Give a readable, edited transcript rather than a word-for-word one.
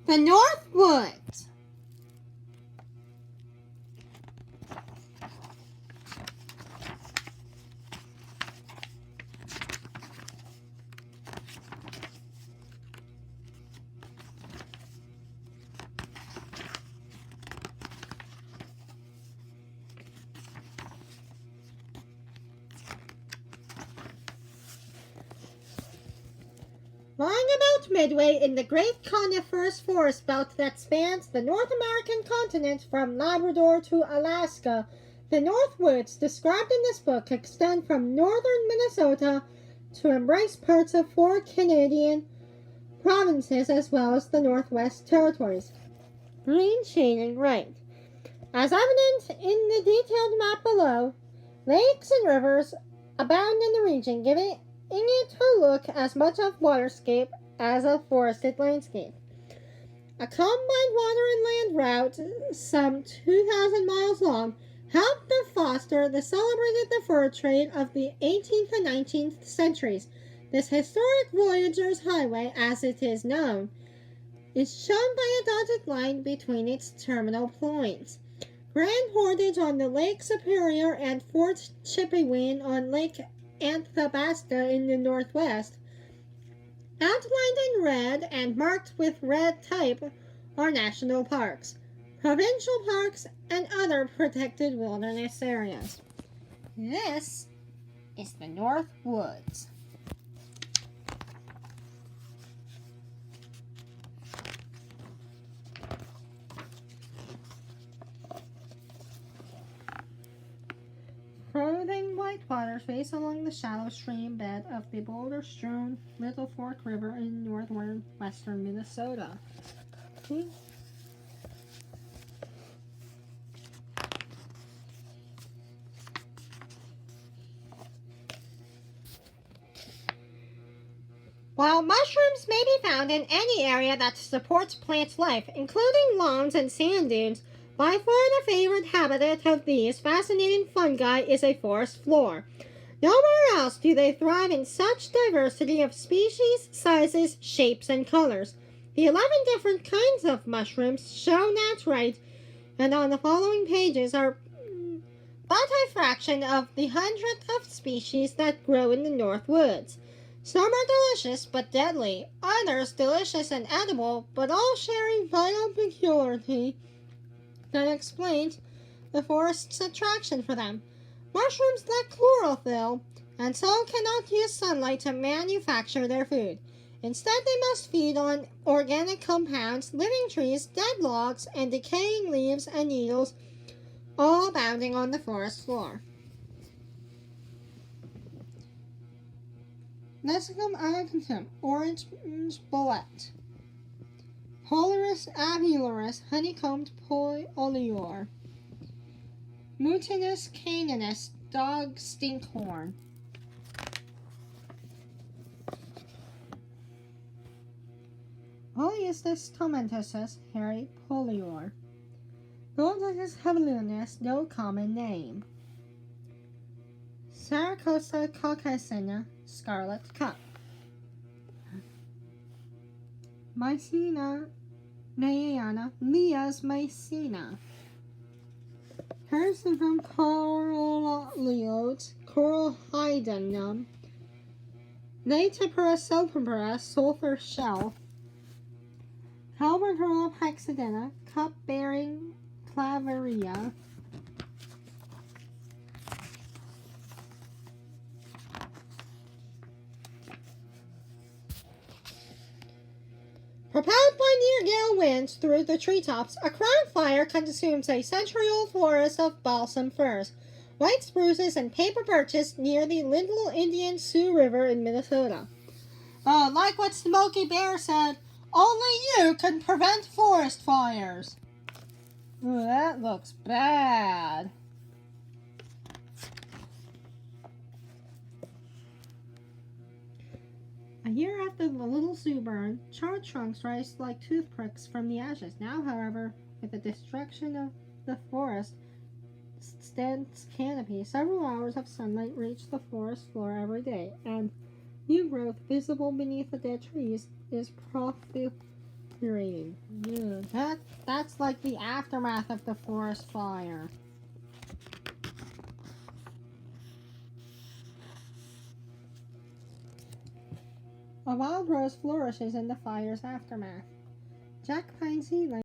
The North Woods. Lying about midway in the great coniferous forest belt that spans the North American continent from Labrador to Alaska, the North Woods described in this book extend from northern Minnesota to embrace parts of 4 Canadian provinces as well as the Northwest Territories. Green shading right. As evident in the detailed map below, lakes and rivers abound in the region, giving it to look as much of waterscape as a forested landscape. A combined water and land route, some 2,000 miles long, helped to foster the celebrated fur trade of the 18th and 19th centuries. This historic voyager's highway, as it is known, is shown by a dotted line between its terminal points. Grand Portage on the Lake Superior and Fort Chipewyan on Lake Athabasca in the northwest, outlined in red and marked with red type, are national parks, provincial parks, and other protected wilderness areas. This is the North Woods. Frothing whitewater face along the shallow stream bed of the boulder-strewn Little Fork River in northern western Minnesota. While mushrooms may be found in any area that supports plant life, including lawns and sand dunes, by far the favorite habitat of these fascinating fungi is a forest floor. Nowhere else do they thrive in such diversity of species, sizes, shapes, and colors. The 11 different kinds of mushrooms shown at right and on the following pages are but a fraction of the hundreds of species that grow in the North Woods. Some are delicious but deadly, others delicious and edible, but all share a vital peculiarity that explains the forest's attraction for them. Mushrooms lack chlorophyll and so cannot use sunlight to manufacture their food. Instead, they must feed on organic compounds, living trees, dead logs, and decaying leaves and needles, all abounding on the forest floor. Lessicum alcantum, orange bolete. Polaris avularis, honeycombed oleor. Mutinus caninus, dog stinkhorn. Polyistus tomentosus, hairy polior. Goldicus hebelinus, no common name. Saracosa caucasina, scarlet cup. Mycena naiana, Leah's mycena. Persivum corolleodes, coralhydonum. Latipera sulpipera, sulfur shell. Calvertola pexidina, cup-bearing clavaria. Propelled by near-gale winds through the treetops, a crown fire consumes a century-old forest of balsam firs, white spruces, and paper birches near the Little Indian Sioux River in Minnesota. Like what Smokey Bear said, only you can prevent forest fires. Ooh, that looks bad. A year after the Little Sioux burn, charred trunks rise like toothpicks from the ashes. Now, however, with the destruction of the forest, dense canopy, several hours of sunlight reach the forest floor every day, and new growth visible beneath the dead trees is period. Yeah, that's like the aftermath of the forest fire. A wild rose flourishes in the fire's aftermath. Jack Pine Seedling